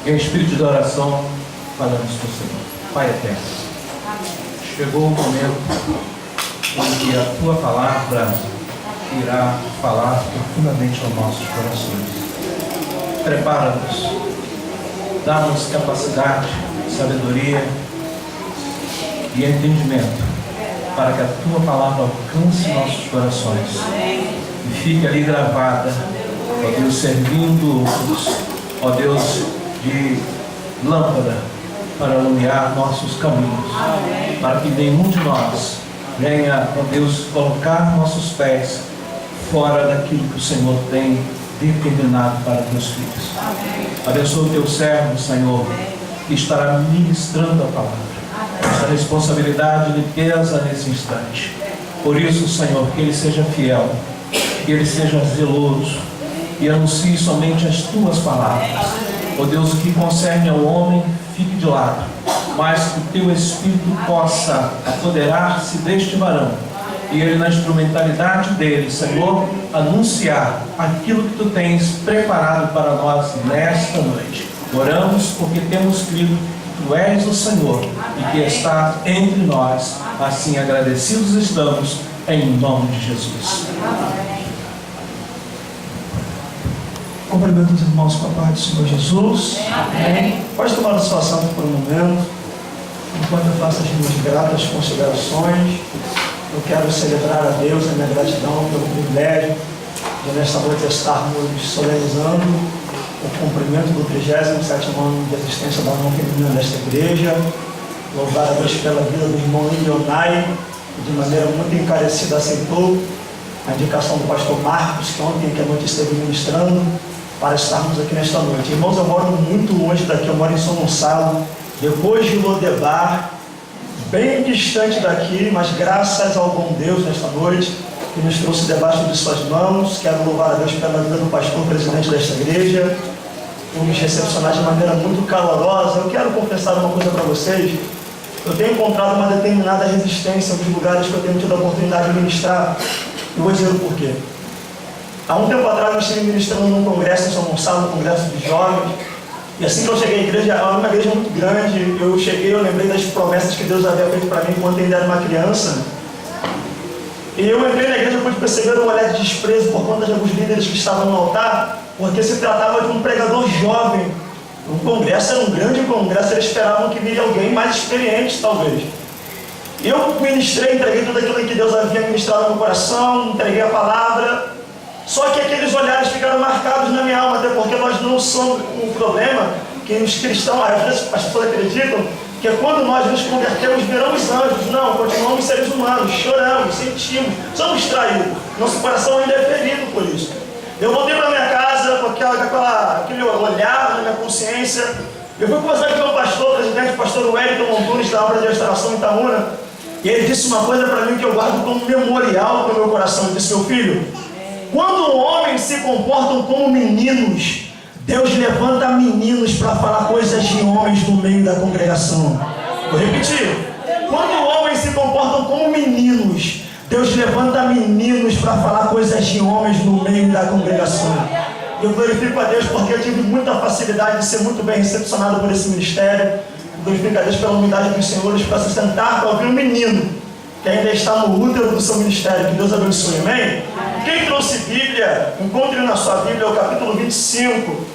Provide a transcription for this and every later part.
Em espírito de oração, falamos com o Senhor. Pai eterno, chegou o momento em que a Tua palavra irá falar profundamente aos nossos corações. Prepara-nos, dá-nos capacidade, sabedoria e entendimento para que a Tua palavra alcance nossos corações e fique ali gravada, ó Deus, servindo-nos, ó Deus, de lâmpada para iluminar nossos caminhos, para que nenhum de nós venha, ó Deus, colocar nossos pés fora daquilo que o Senhor tem determinado para teus filhos. Abençoa o teu servo, Senhor, que estará ministrando a palavra. Essa responsabilidade lhe pesa nesse instante. Por isso, Senhor, que ele seja fiel, que ele seja zeloso e anuncie somente as tuas palavras. Ó Deus, o que concerne ao homem, fique de lado, mas que o teu Espírito possa apoderar-se deste varão e ele, na instrumentalidade dele, Senhor, anunciar aquilo que tu tens preparado para nós nesta noite. Oramos porque temos crido que tu és o Senhor e que estás entre nós. Assim agradecidos estamos, em nome de Jesus. Cumprimento os irmãos com a paz do Senhor Jesus. Amém. Pode tomar a sua ação por um momento. Enquanto eu faço as minhas gratas considerações, eu quero celebrar a Deus a minha gratidão pelo privilégio de nesta noite estarmos solenizando o cumprimento do 37º ano de existência da União Feminina desta igreja. Louvar a Deus pela vida do irmão Ilionai, que de maneira muito encarecida aceitou a indicação do pastor Marcos, que ontem que a noite esteve ministrando, para estarmos aqui nesta noite. Irmãos, eu moro muito longe daqui, eu moro em São Gonçalo, depois de Lodebar, bem distante daqui, mas graças ao bom Deus nesta noite, que nos trouxe debaixo de suas mãos. Quero louvar a Deus pela vida do pastor presidente desta igreja, por nos recepcionar de maneira muito calorosa. Eu quero confessar uma coisa para vocês. Eu tenho encontrado uma determinada resistência nos lugares que eu tenho tido a oportunidade de ministrar. Eu vou dizer o porquê. Há um tempo atrás eu estive ministrando num congresso em São Gonçalo, um congresso de jovens, e assim que eu cheguei à igreja, era uma igreja muito grande. Eu cheguei, eu lembrei das promessas que Deus havia feito para mim quando eu ainda era uma criança. E eu entrei na igreja, pude perceber um olhar de desprezo por conta de alguns líderes que estavam no altar, porque se tratava de um pregador jovem. O congresso era um grande congresso, eles esperavam que viria alguém mais experiente, talvez. Eu ministrei, entreguei tudo aquilo que Deus havia ministrado no meu coração, entreguei a palavra. Só que aqueles olhares ficaram marcados na minha alma, até porque nós não somos um problema que os cristãos, às vezes as pessoas acreditam que quando nós nos convertemos viramos anjos. Não, continuamos seres humanos, choramos, sentimos, somos traídos. Nosso coração ainda é ferido por isso. Eu voltei para minha casa com aquele olhar na minha consciência. Eu fui conversar com o meu pastor, presidente, o pastor Wellington Montunes, da obra de restauração em Itaúna, e ele disse uma coisa para mim que eu guardo como memorial para o meu coração. Ele disse: meu filho, quando homens se comportam como meninos, Deus levanta meninos para falar coisas de homens no meio da congregação. Vou repetir. Quando homens se comportam como meninos, Deus levanta meninos para falar coisas de homens no meio da congregação. Eu glorifico a Deus porque eu tive muita facilidade de ser muito bem recepcionado por esse ministério. Glorifico a Deus pela humildade dos senhores para se sentar para ouvir um menino que ainda está no útero do seu ministério. Que Deus abençoe, amém? Quem trouxe Bíblia, encontre na sua Bíblia o capítulo 25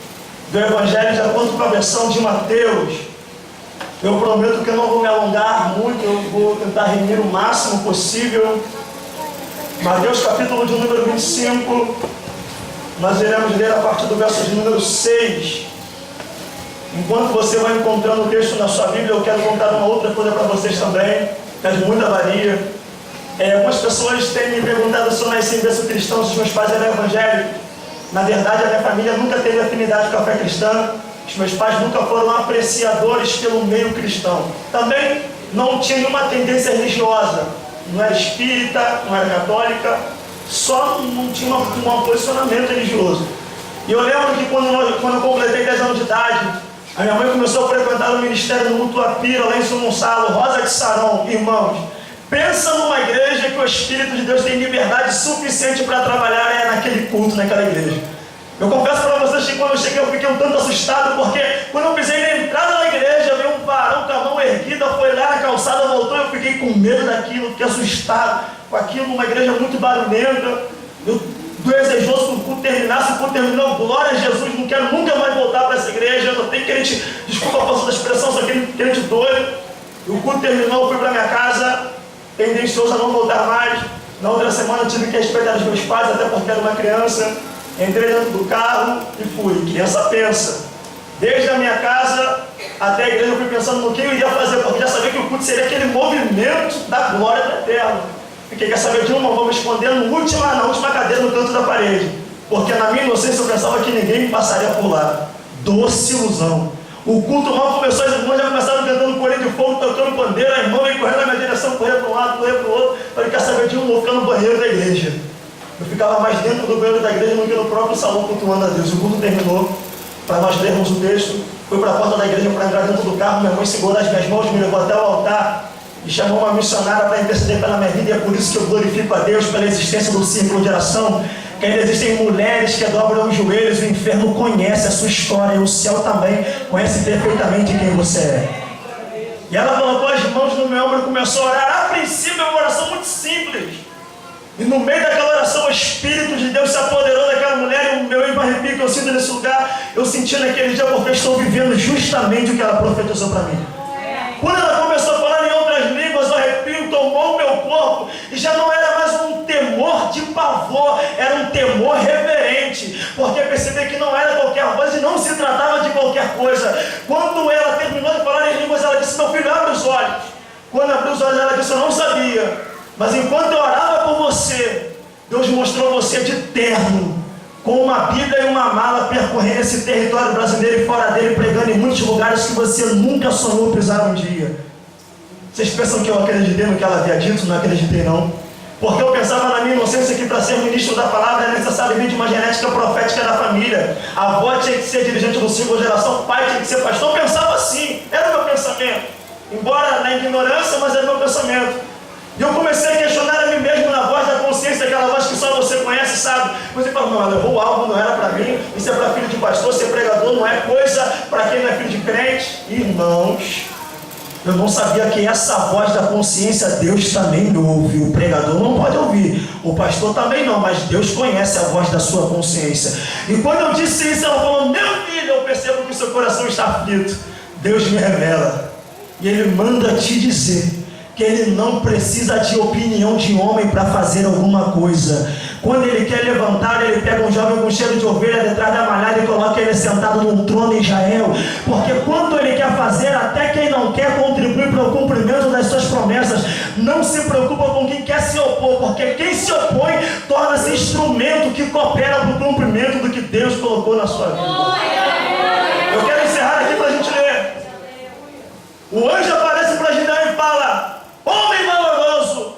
do Evangelho de acordo com a versão de Mateus. Eu prometo que eu não vou me alongar muito, eu vou tentar reunir o máximo possível. Mateus capítulo de número 25, nós iremos ler a partir do verso de número 6. Enquanto você vai encontrando o texto na sua Bíblia, eu quero contar uma outra coisa para vocês também, que é de muita valia. Algumas pessoas têm me perguntado se eu nasci em berço cristão, se os meus pais eram evangélicos. Na verdade, a minha família nunca teve afinidade com a fé cristã. Os meus pais nunca foram apreciadores pelo meio cristão. Também não tinha nenhuma tendência religiosa. Não era espírita, não era católica, só não tinha um posicionamento religioso. E eu lembro que quando eu completei 10 anos de idade, a minha mãe começou a frequentar o ministério do Mutuapira, lá em São Gonçalo, Rosa de Saron. Irmãos, pensa numa igreja que o Espírito de Deus tem liberdade suficiente para trabalhar naquele culto, naquela igreja. Eu confesso para vocês que quando eu cheguei eu fiquei um tanto assustado, porque quando eu pisei na entrada da igreja, veio um varão com a mão erguida, foi lá na calçada, voltou, eu fiquei com medo daquilo, fiquei assustado com aquilo, uma igreja muito barulhenta. Eu desejoso que o culto terminasse, o culto terminou, glória a Jesus, não quero nunca mais voltar para essa igreja, eu tenho crente, desculpa a força da expressão, sou crente doido. O culto terminou, eu fui para minha casa, tendencioso a não voltar mais. Na outra semana eu tive que respeitar os meus pais, até porque era uma criança. Entrei dentro do carro e fui. Criança pensa. Desde a minha casa até a igreja eu fui pensando no que eu iria fazer, porque já sabia que o culto seria aquele movimento da glória do Eterno. Fiquei, quer saber de uma, vou me esconder na última cadeira no canto da parede. Porque na minha inocência eu pensava que ninguém me passaria por lá. Doce ilusão. O culto mal começou, as irmãs já começaram cantando coelho de fogo, tocando pandeiro, a irmã veio correndo na minha direção, correr para um lado, correr para o outro. Falei, quer saber de um, vou ficar no banheiro da igreja. Eu ficava mais dentro do banheiro da igreja do que no próprio salão cultuando a Deus. O culto terminou, para nós lermos o texto, fui para a porta da igreja para entrar dentro do carro, minha mãe segurou as minhas mãos, me levou até o altar e chamou uma missionária para interceder pela minha vida, e é por isso que eu glorifico a Deus pela existência do círculo de oração, que ainda existem mulheres que dobram os joelhos, o inferno conhece a sua história, e o céu também conhece perfeitamente quem você é. E ela colocou as mãos no meu ombro e começou a orar. A princípio é uma oração muito simples, e no meio daquela oração o Espírito de Deus se apoderou daquela mulher, e o meu arrepio que eu sinto nesse lugar, eu senti naquele dia, porque eu estou vivendo justamente o que ela profetizou para mim. Quando ela começou a falar em outras línguas, o arrepio tomou o meu corpo, e já não era mais um temor de pavor, era um temor reverente, porque percebi que não era qualquer voz e não se tratava de qualquer coisa. Quando ela terminou de falar em línguas, ela disse, meu filho, abre os olhos. Quando abriu os olhos, ela disse, eu não sabia, mas enquanto eu orava por você, Deus mostrou você de terno, com uma Bíblia e uma mala, percorrendo esse território brasileiro e fora dele, pregando em muitos lugares que você nunca sonhou pisar um dia. Vocês pensam que eu acreditei no que ela havia dito? Não acreditei não. Porque eu pensava na minha inocência que para ser ministro da palavra era necessário vir de uma genética profética da família. A avó tinha que ser dirigente do ciclo de geração, o pai tinha que ser pastor. Eu pensava assim, era o meu pensamento. Embora na ignorância, mas era o meu pensamento. E eu comecei a questionar a mim mesmo na voz da consciência, aquela voz que só você conhece, sabe? Você fala, não, ela levou algo, não era para mim, isso é para filho de pastor, ser pregador não é coisa para quem não é filho de crente. Irmãos, eu não sabia que essa voz da consciência Deus também ouve. O pregador não pode ouvir, o pastor também não, mas Deus conhece a voz da sua consciência. E quando eu disse isso, ela falou, meu filho, eu percebo que o seu coração está aflito. Deus me revela, e Ele manda te dizer que Ele não precisa de opinião de homem para fazer alguma coisa. Quando Ele quer levantar, Ele pega um jovem com cheiro de ovelha detrás da malhada e coloca ele sentado num trono em Israel. Porque quando Ele quer fazer, até quem não quer contribuir para o cumprimento das suas promessas. Não se preocupa com quem quer se opor, porque quem se opõe torna-se instrumento que coopera para o cumprimento do que Deus colocou na sua vida. Eu quero encerrar aqui para a gente ler. O anjo aparece para Gideão e fala, homem valoroso.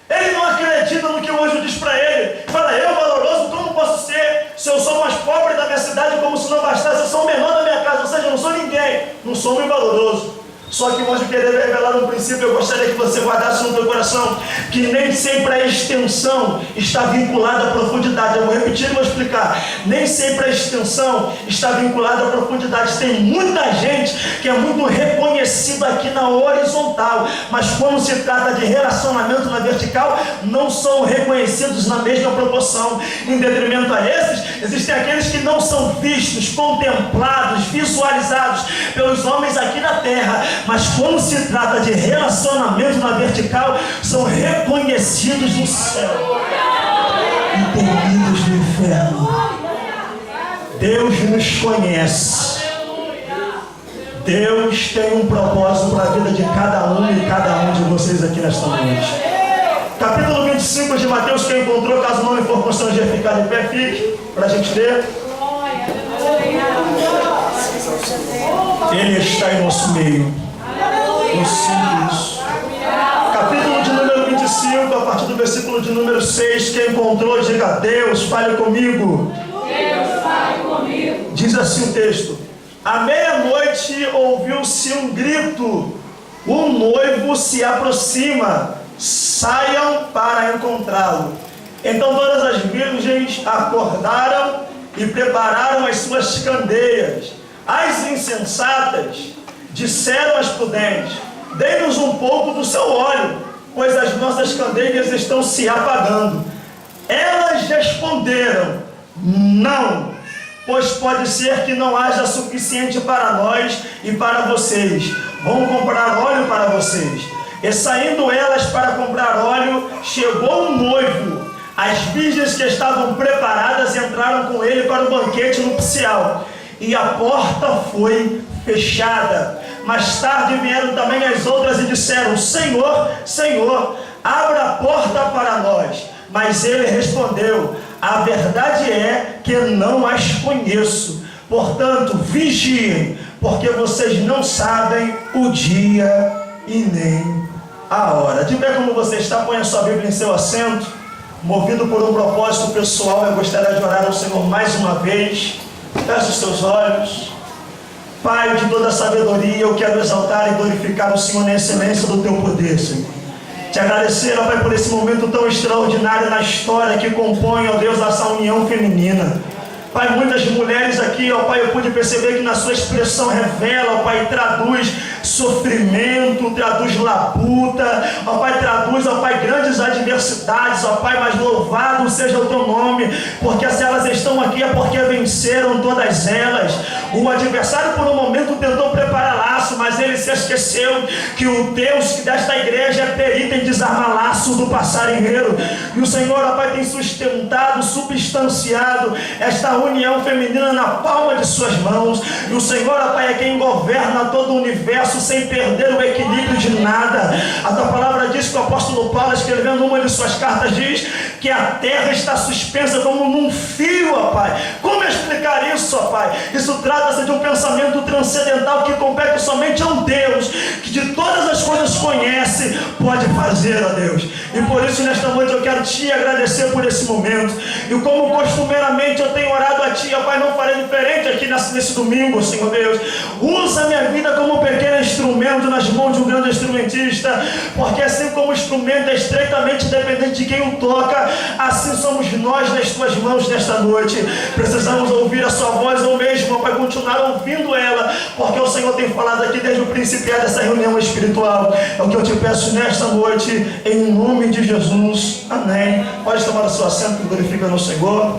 Ele não acredita no que o anjo diz para ele. Fala, eu valoroso, como posso ser? Se eu sou o mais pobre da minha cidade, como se não bastasse, eu sou o menor da minha casa, ou seja, eu não sou ninguém, não sou homem valoroso. Só que o anjo queria revelar um princípio, eu gostaria que você guardasse no teu coração, que nem sempre a extensão está vinculada à profundidade. Eu vou repetir e vou explicar. Nem sempre a extensão está vinculada à profundidade. Tem muita gente que é muito reconhecida aqui na horizontal, mas quando se trata de relacionamento na vertical, não são reconhecidos na mesma proporção. Em detrimento a esses, existem aqueles que não são vistos, contemplados, visualizados pelos homens aqui na terra, mas quando se trata de relacionamento na vertical, são reconhecidos no céu e temidos no inferno. Deus nos conhece. Deus tem um propósito para a vida de cada um e cada um de vocês aqui nesta noite. Capítulo 25 de Mateus, quem encontrou, caso não me for constranger ficar de pé, fique para a gente ler. Ele está em nosso meio. Eu sinto isso. Capítulo de número 25, a partir do versículo de número 6, quem encontrou, diga, Deus, fale comigo. Deus, fale comigo. Diz assim o texto: à meia-noite ouviu-se um grito, o noivo se aproxima, saiam para encontrá-lo. Então todas as virgens acordaram e prepararam as suas candeias. As insensatas disseram às prudentes: dê-nos um pouco do seu óleo, pois as nossas candeias estão se apagando. Elas responderam: não, pois pode ser que não haja suficiente para nós e para vocês. Vão comprar óleo para vocês. E saindo elas para comprar óleo, chegou um noivo. As virgens que estavam preparadas entraram com ele para o banquete nupcial, e a porta foi fechada. Mais tarde vieram também as outras e disseram: Senhor, Senhor, abra a porta para nós. Mas ele respondeu: a verdade é que não as conheço. Portanto, vigiem, porque vocês não sabem o dia e nem a hora. De ver como você está, põe a sua Bíblia em seu assento. Movido por um propósito pessoal, eu gostaria de orar ao Senhor mais uma vez. Feche os seus olhos. Pai de toda a sabedoria, eu quero exaltar e glorificar o Senhor na excelência do teu poder, Senhor. Te agradecer, ó Pai, por esse momento tão extraordinário na história que compõe, ó Deus, essa união feminina. Pai, muitas mulheres aqui, ó Pai, eu pude perceber que na sua expressão revela, ó Pai, traduz sofrimento, traduz labuta, ó Pai, traduz, ó Pai, grandes adversidades, ó Pai, mas louvado seja o teu nome, porque se elas estão aqui é porque venceram todas elas. O adversário por um momento tentou preparar laço, mas ele se esqueceu que o Deus desta igreja é perito em desarmar laço do passarinheiro, e o Senhor, ó Pai, tem sustentado, substanciado esta união feminina na palma de suas mãos, e o Senhor, ó Pai, é quem governa todo o universo sem perder o equilíbrio de nada. A tua palavra diz que o apóstolo Paulo, escrevendo uma de suas cartas, diz que a terra está suspensa como num fio, ó Pai. Como explicar isso, ó Pai? Isso trata-se de um pensamento transcendental que compete somente a um Deus que de todas as coisas conhece, pode fazer, ó Deus. E por isso nesta noite eu quero te agradecer por esse momento, e como costumeiramente eu tenho orado a Ti, ó Pai, não farei diferente aqui nesse domingo, Senhor Deus. Usa minha vida como um pequeno instrumento nas mãos de um grande instrumentista, porque assim como o instrumento é estreitamente dependente de quem o toca, assim somos nós nas Tuas mãos nesta noite. Precisamos ouvir a Sua voz, ou mesmo, ó Pai, continuar ouvindo ela, porque o Senhor tem falado aqui desde o princípio dessa reunião espiritual. É o que eu te peço nesta noite, em nome de Jesus. Amém. Pode tomar o seu assento, glorificando o Senhor.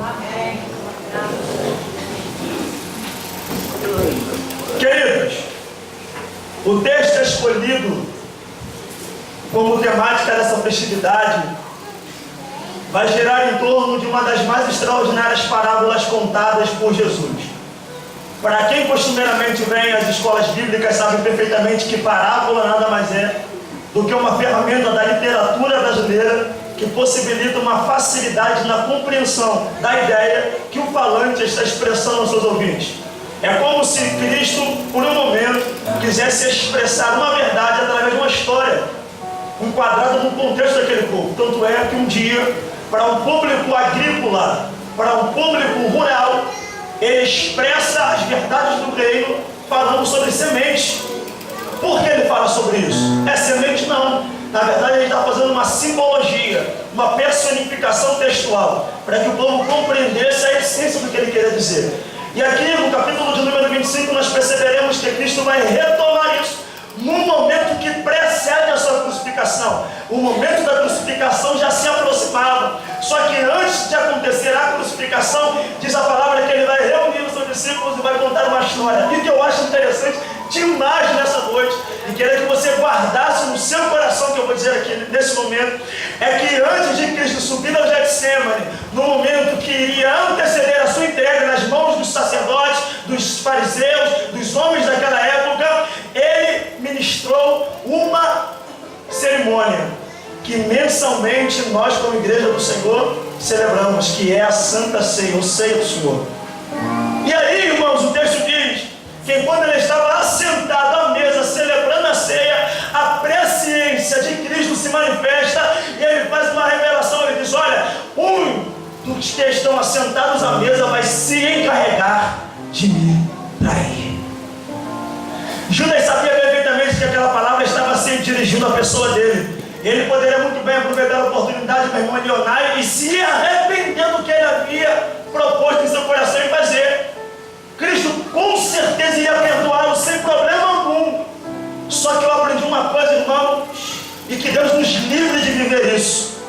Queridos, o texto escolhido como temática dessa festividade vai girar em torno de uma das mais extraordinárias parábolas contadas por Jesus. Para quem costumeiramente vem às escolas bíblicas sabe perfeitamente que parábola nada mais é do que uma ferramenta da literatura brasileira que possibilita uma facilidade na compreensão da ideia que o falante está expressando aos seus ouvintes. É como se Cristo, por um momento, quisesse expressar uma verdade através de uma história, enquadrada no contexto daquele povo. Tanto é que um dia, para um público agrícola, para um público rural, ele expressa as verdades do reino falando sobre semente. Por que ele fala sobre isso? É semente? Não. Na verdade, ele está fazendo uma simbologia, uma personificação textual, para que o povo compreendesse a essência do que ele queria dizer. E aqui no capítulo de número 25 nós perceberemos que Cristo vai retomar isso no momento que precede a sua crucificação. O momento da crucificação já se aproximava, só que antes de acontecer a crucificação, diz a palavra que ele vai reunir os seus discípulos e vai contar uma história. E o que eu acho interessante demais nessa noite, e queria que você guardasse no seu coração, que eu vou dizer aqui nesse momento, é que antes de Cristo subir ao Getsemane, no momento que iria anteceder a sua entrega nas mãos dos sacerdotes, dos fariseus, dos homens daquela época, ele ministrou uma cerimônia que mensalmente nós, como igreja do Senhor, celebramos, que é a Santa Ceia, ou Ceia do Senhor. E aí, irmãos, o texto diz que quando ele estava assentado à mesa, celebrando a ceia, a presciência de Cristo se manifesta, e ele faz uma revelação. Ele diz: olha, um dos que estão assentados à mesa vai se encarregar de me trair. Judas sabia perfeitamente que aquela palavra estava se dirigindo à pessoa dele. Ele poderia muito bem aproveitar a oportunidade, meu irmão Leonardo, e se arrepender do que ele havia propôs em seu coração em fazer. Cristo com certeza ia perdoá-lo sem problema algum. Só que eu aprendi uma coisa, irmão, e que Deus nos livre de viver isso.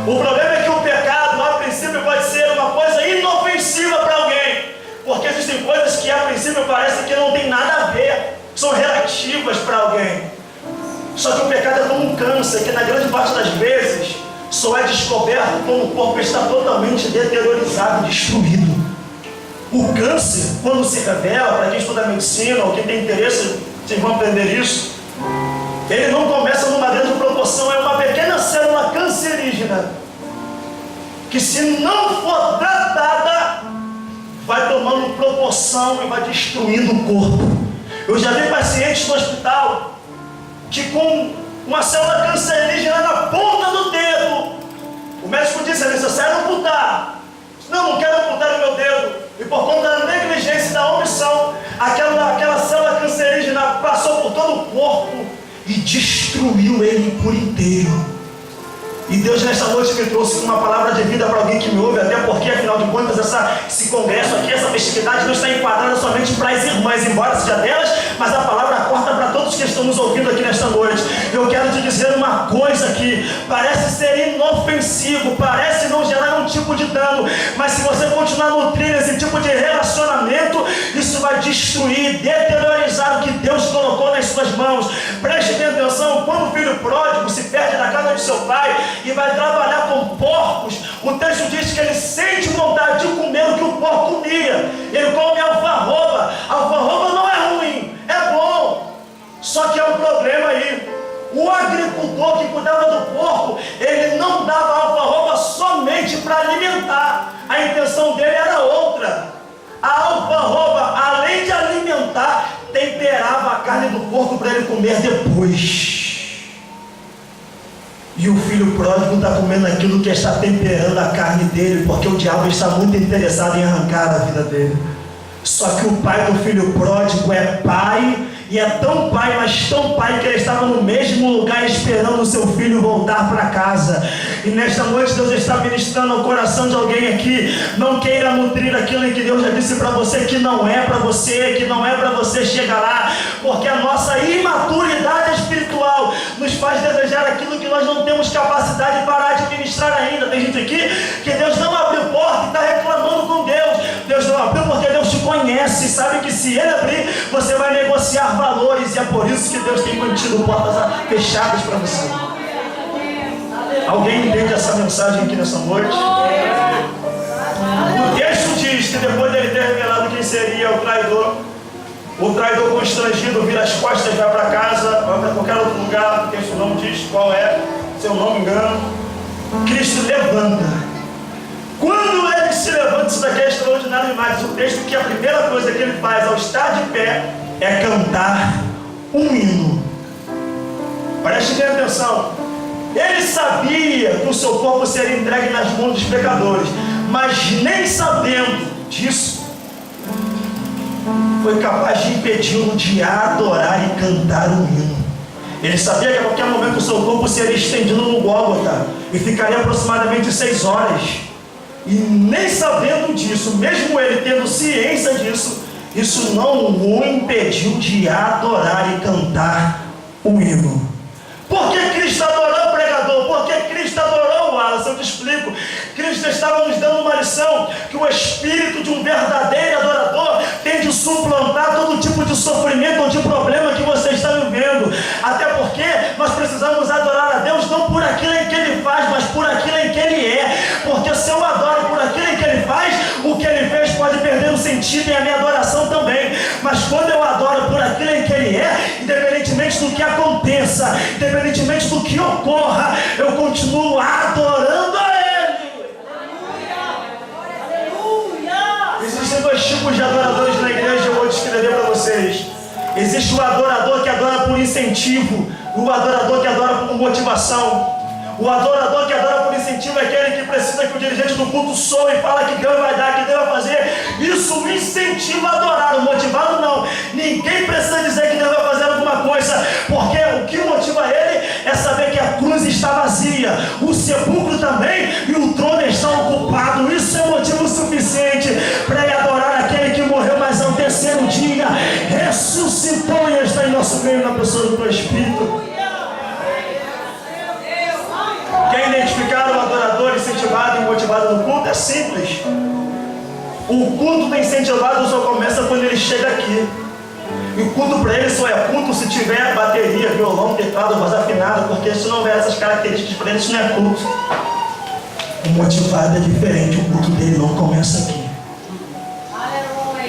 O problema é que o pecado, a princípio, pode ser uma coisa inofensiva para alguém, porque existem coisas que a princípio parecem que não tem nada a ver, são relativas para alguém. Só que o pecado é como um câncer, que na grande parte das vezes só é descoberto quando o corpo está totalmente deteriorizado, destruído. O câncer, quando se revela, para quem estuda medicina ou quem tem interesse, vocês vão aprender isso, ele não começa numa grande proporção, é uma pequena célula cancerígena, que se não for tratada, vai tomando proporção e vai destruindo o corpo. Eu já vi pacientes no hospital, que com uma célula cancerígena na ponta do dedo, o médico disse: é necessário amputar. Não quero amputar o meu dedo. E por conta da negligência e da omissão, aquela célula cancerígena passou por todo o corpo e destruiu ele por inteiro. E Deus nesta noite me trouxe uma palavra de vida para alguém que me ouve, até porque afinal de contas esse congresso aqui, essa festividade não está enquadrada somente para as irmãs, embora seja delas, mas a palavra corta para todos que estão nos ouvindo aqui nesta noite. Eu quero te dizer uma coisa que parece ser inofensivo, parece não gerar um tipo de dano, mas se você continuar nutrindo esse tipo de relacionamento, isso vai destruir, deteriorizar o que Deus colocou nas suas mãos. Preste bem atenção, quando o filho pródigo se perde na casa de seu pai e vai trabalhar com porcos, o texto diz que ele sente vontade de comer o que o porco comia. Ele come alfarroba. Alfarroba não é ruim, é bom. Só que é um problema aí. O agricultor que cuidava do porco, ele não dava alfarroba somente para alimentar. A intenção dele era outra. A alfarroba, além de alimentar, temperava a carne do porco para ele comer depois. E o filho pródigo está comendo aquilo que está temperando a carne dele, porque o diabo está muito interessado em arrancar a vida dele. Só que o pai do filho pródigo é pai, e é tão pai, mas tão pai, que ele estava no mesmo lugar esperando o seu filho voltar para casa. E nesta noite Deus está ministrando ao coração de alguém aqui. Não queira nutrir aquilo em que Deus já disse para você que não é para você, que não é para você chegar lá, porque a nossa imaturidade espiritual nos faz desejar aquilo que nós não temos capacidade para administrar ainda. Tem gente aqui que Deus não abriu porta e está reclamando com Deus. Deus não abriu porque Deus te conhece, sabe que se Ele abrir, você vai negociar valores, e é por isso que Deus tem mantido portas fechadas para você. Alguém entende essa mensagem aqui nessa noite? O texto diz que depois dele ter revelado quem seria o traidor constrangido vira as costas, vai para casa, vai para qualquer outro lugar. O texto não diz qual é, se eu não me engano. Cristo levanta. Quando ele se levanta, isso daqui é extraordinário demais. O texto que a primeira coisa que ele faz ao estar de pé é cantar um hino. Preste bem atenção. Ele sabia que o seu corpo seria entregue nas mãos dos pecadores, mas nem sabendo disso, foi capaz de impedi-lo de adorar e cantar um hino. Ele sabia que a qualquer momento o seu corpo seria estendido no Gólgota e ficaria aproximadamente 6 horas. E nem sabendo disso, mesmo ele tendo ciência disso, isso não o impediu de adorar e cantar o hino. Por que Cristo adorou o pregador? Por que Cristo adorou o Wallace? Eu te explico. Cristo estava nos dando uma lição que o espírito de um verdadeiro adorador tem de suplantar todo tipo de sofrimento ou de problema que você está vivendo. Até porque nós precisamos adorar a Deus não por aquilo em que Ele faz, mas por aquilo em que Ele é. Porque se eu adoro por aquilo em que Ele faz, o que Ele fez pode perder o sentido e a minha adoração também. Mas quando eu adoro por aquilo em que Ele é, independentemente do que aconteça, independentemente do que ocorra, eu continuo adorando a Ele. Existem 2 tipos de adoradores na igreja, eu vou descrever para vocês. Existe o adorador que adora por incentivo, o adorador que adora por motivação. O adorador que adora por incentivo é aquele que precisa que o dirigente do culto soe e fala que Deus vai dar, que Deus vai fazer. Isso o incentiva a adorar, o motivado não. Ninguém precisa dizer que Deus vai fazer alguma coisa, porque o que motiva ele é saber que a cruz está vazia, o sepulcro também, e o trono está ocupado. Isso é motivo suficiente. nosso meio na pessoa do teu Espírito. Quer identificar um adorador incentivado e motivado no culto? É simples. O culto do incentivado só começa quando ele chega aqui. E o culto para ele só é culto se tiver bateria, violão, teclado, voz afinada, porque se não houver essas características para ele, isso não é culto. O motivado é diferente, o culto dele não começa aqui.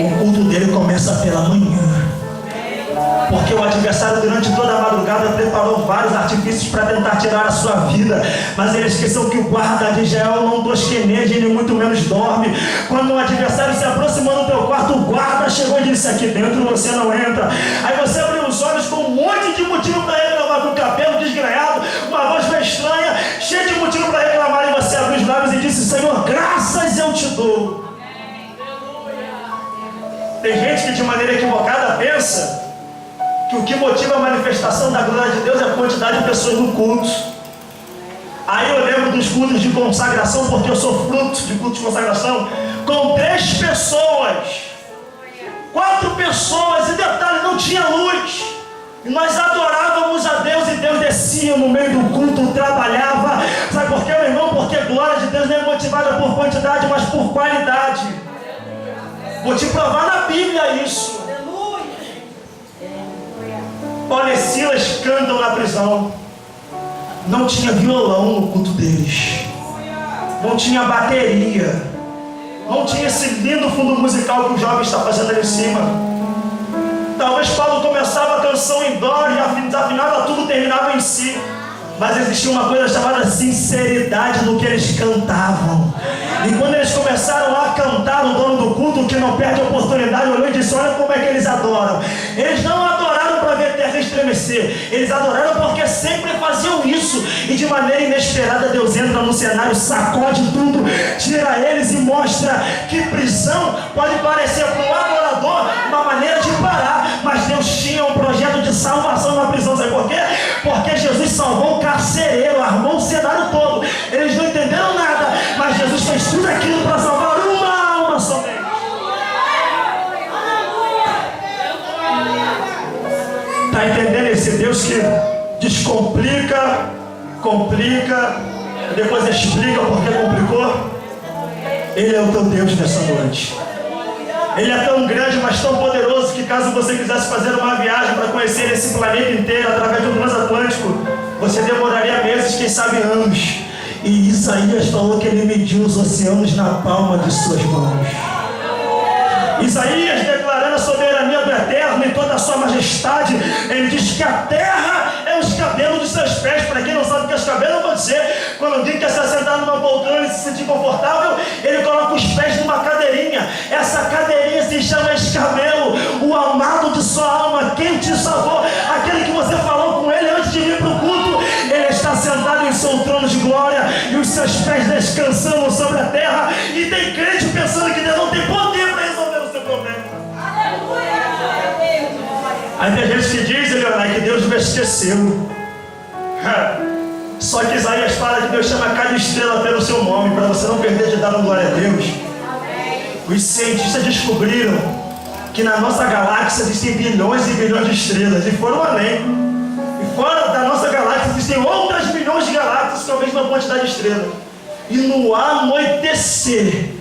O culto dele começa pela manhã. Porque o adversário durante toda a madrugada preparou vários artifícios para tentar tirar a sua vida, mas ele esqueceu que o guarda de Israel não tosqueneja e nem muito menos dorme. Quando o adversário se aproximou do teu quarto, o guarda chegou e disse: aqui dentro você não entra. Aí você abriu os olhos com um monte de motivo para reclamar, com o cabelo desgrenhado, uma voz meio estranha, cheia de motivo para reclamar, e você abriu os lábios e disse: Senhor, graças eu te dou. Tem gente que de maneira equivocada pensa que o que motiva a manifestação da glória de Deus é a quantidade de pessoas no culto. Aí eu lembro dos cultos de consagração, porque eu sou fruto de culto de consagração, com 3 pessoas, 4 pessoas, e detalhe, não tinha luz. E nós adorávamos a Deus, e Deus descia no meio do culto, trabalhava. Sabe por quê, meu irmão? Porque a glória de Deus não é motivada por quantidade, mas por qualidade. Vou te provar na Bíblia isso. Paulo e Silas cantam na prisão. Não tinha violão no culto deles. Não tinha bateria. Não tinha esse lindo fundo musical que o jovem está fazendo ali em cima. Talvez Paulo começava a canção em dó e desafinava tudo, terminava em si. Mas existia uma coisa chamada sinceridade no que eles cantavam. E quando eles começaram a cantar, o dono do culto, que não perde a oportunidade, olhou e disse: olha como é que eles adoram. Eles não adoraram para ver a terra estremecer. Eles adoraram porque sempre faziam isso. E de maneira inesperada Deus entra no cenário, sacode tudo, tira eles e mostra que prisão pode parecer para o adorador uma maneira de parar. Mas Deus tinha um projeto de salvação na prisão. Sabe por quê? Porque Jesus salvou o carcereiro, armou o cenário todo. Eles não entenderam nada, mas Jesus fez tudo aquilo para salvar uma alma somente. Está entendendo esse Deus que descomplica, complica, depois explica porque complicou? Ele é o teu Deus nessa noite. Ele é tão grande, mas tão poderoso, que caso você quisesse fazer uma viagem para conhecer esse planeta inteiro através do transatlântico, você demoraria meses, quem sabe anos. E Isaías falou que ele mediu os oceanos na palma de suas mãos. Isaías, declarando a soberania do Eterno em toda a sua majestade, ele diz que a terra é os cabelos dos seus pés. Para quem não sabe o que é os cabelos, vou dizer: quando alguém quer se assentar numa poltrona e se sentir confortável, ele coloca os pés numa cadeirinha. Essa cadeirinha se chama escabelo. O amado de sua alma, quem te salvou, aquele que você falou com ele antes de vir para o culto, ele está sentado em seu trono de glória e os seus pés descansando sobre a terra. E tem crente pensando que Deus não tem poder para resolver o seu problema. Aí tem gente que diz, Leonardo, que Deus me esqueceu. Só que Isaías fala que Deus chama cada estrela pelo seu nome, para você não perder de dar uma glória a Deus. Os cientistas descobriram que na nossa galáxia existem bilhões e bilhões de estrelas, e foram além. E fora da nossa galáxia existem outras bilhões de galáxias com a mesma quantidade de estrelas. E no anoitecer,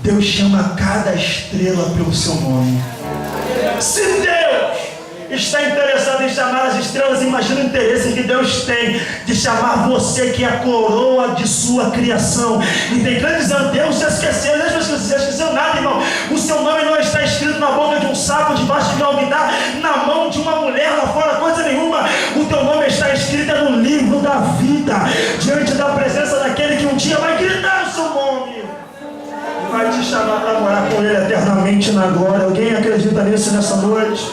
Deus chama cada estrela pelo seu nome. Se Deus está interessado em chamar as estrelas, imagina o interesse que Deus tem de chamar você, que é a coroa de sua criação. E tem grande dizendo: Deus se esqueceu. Deus não se esqueceu nada, irmão. O seu nome não está escrito na boca de um sapo, debaixo de um almidar, na mão de uma mulher lá fora, coisa nenhuma. O teu nome está escrito no livro da vida, diante da presença daquele que um dia vai gritar o seu nome e vai te chamar para morar com ele eternamente na glória. Alguém acredita nisso nessa noite?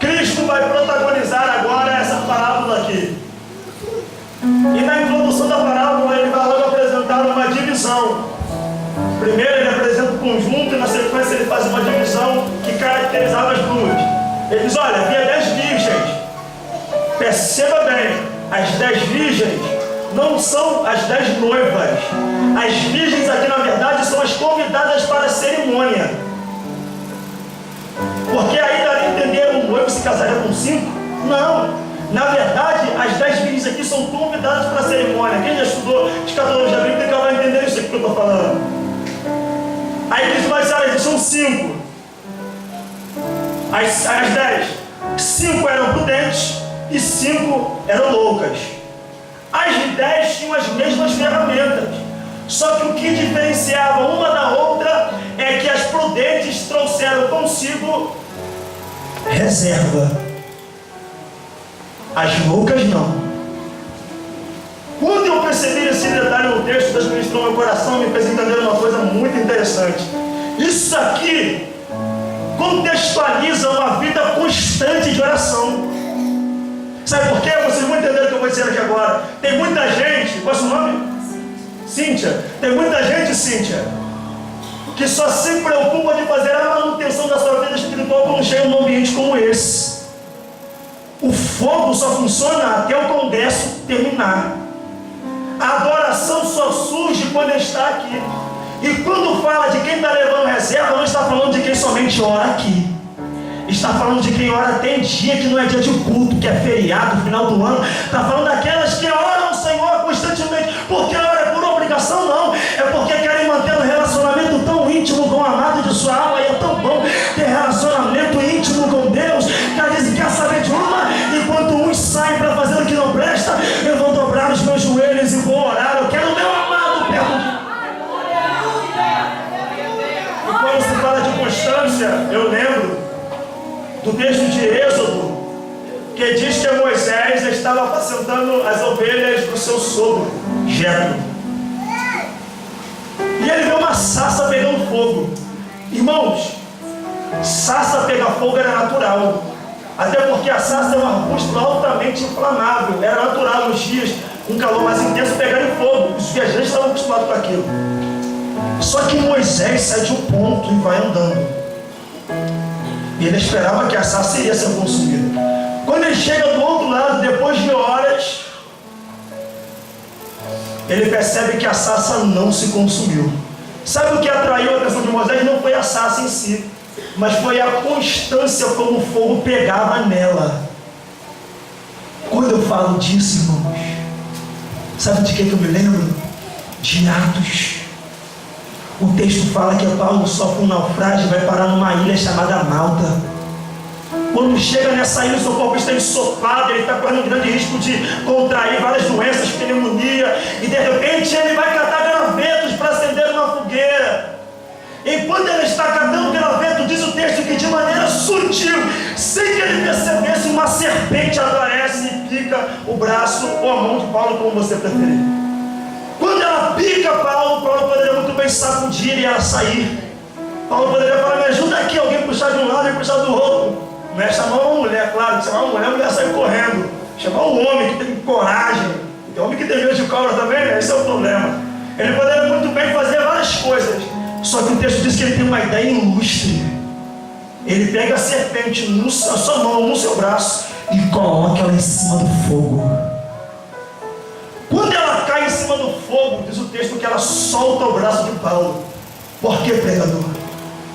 Cristo vai protagonizar agora essa parábola aqui. E na introdução da parábola ele vai logo apresentar uma divisão. Primeiro ele apresenta o conjunto e na sequência ele faz uma divisão que caracterizava as duas. Ele diz: olha, havia 10 virgens. Perceba bem, as 10 virgens não são as 10 noivas. As virgens aqui na verdade são as convidadas para a cerimônia. Porque aí daria a entender um noivo se casaria com 5? Não. Na verdade, as 10 virgens aqui são convidadas para a cerimônia. Quem já estudou escatologia bíblica vai entender isso aqui que eu estou falando. Aí Cristo vai dizer, eles são 5. As 10. 5 eram prudentes e 5 eram loucas. As 10 tinham as mesmas ferramentas. Só que o que diferenciava uma da outra é que as prudentes trouxeram consigo reserva. As loucas não. Quando eu percebi esse detalhe no texto, Deus ministrou meu coração, me fez entender uma coisa muito interessante. Isso aqui contextualiza uma vida constante de oração. Sabe por quê? Vocês vão entender o que eu vou dizer aqui agora. Tem muita gente, qual é o seu nome? Cíntia. Tem muita gente, Cíntia, que só se preocupa de fazer a manutenção da sua vida espiritual quando chega num ambiente como esse. O fogo só funciona até o congresso terminar. A adoração só surge quando ele está aqui. E quando fala de quem está levando reserva, não está falando de quem somente ora aqui. Está falando de quem ora tem dia que não é dia de culto, que é feriado, final do ano. Está falando daquelas que oram ao Senhor constantemente. Porque ora é por obrigação, não. É porque querem manter um relacionamento tão íntimo com o amado de sua alma. E é tão bom ter relacionamento íntimo com Deus, que ela diz que quer saber de uma. Enquanto uns saem para fazer o que não presta, eu vou dobrar os meus joelhos e vou orar. Eu quero o meu amado perto de mim. E quando se fala de constância, eu lembro do texto de Êxodo, que diz que Moisés estava apacentando as ovelhas do seu sogro, Jetro. E ele viu uma sarça pegando fogo. Irmãos, sarça pegar fogo era natural. Até porque a sarça é um arbusto altamente inflamável. Era natural nos dias, um calor mais intenso, pegar em fogo. Os viajantes estavam acostumados com aquilo. Só que Moisés sai de um ponto e vai andando. E ele esperava que a sarça iria ser consumida. Quando ele chega do outro lado, depois de horas, ele percebe que a sarça não se consumiu. Sabe o que atraiu a atenção de Moisés? Não foi a sarça em si, mas foi a constância como o fogo pegava nela. Quando eu falo disso, irmãos, sabe de que eu me lembro? De Atos. O texto fala que Paulo sofre um naufrágio e vai parar numa ilha chamada Malta. Quando chega nessa ilha, o seu corpo está ensopado, ele está correndo um grande risco de contrair várias doenças, pneumonia, e de repente ele vai catar gravetos para acender uma fogueira. Enquanto ele está catando graveto, diz o texto que de maneira sutil, sem que ele percebesse, uma serpente aparece e pica o braço ou a mão de Paulo, como você preferir. Quando ela pica Paulo poderia muito bem sacudir e ela sair. Paulo poderia falar, me ajuda aqui, alguém puxar de um lado e puxar do outro. Não é chamar uma mulher, claro, que chamar uma mulher, a mulher sai correndo. Chamar um homem que tem coragem. Tem homem que tem medo de cobra também, né? Esse é o problema. Ele poderia muito bem fazer várias coisas. Só que o texto diz que ele tem uma ideia ilustre. Ele pega a serpente na sua mão, no seu braço, e coloca ela em cima do fogo. Quando ela cai em cima do fogo, diz o texto que ela solta o braço de Paulo. Por que, pregador?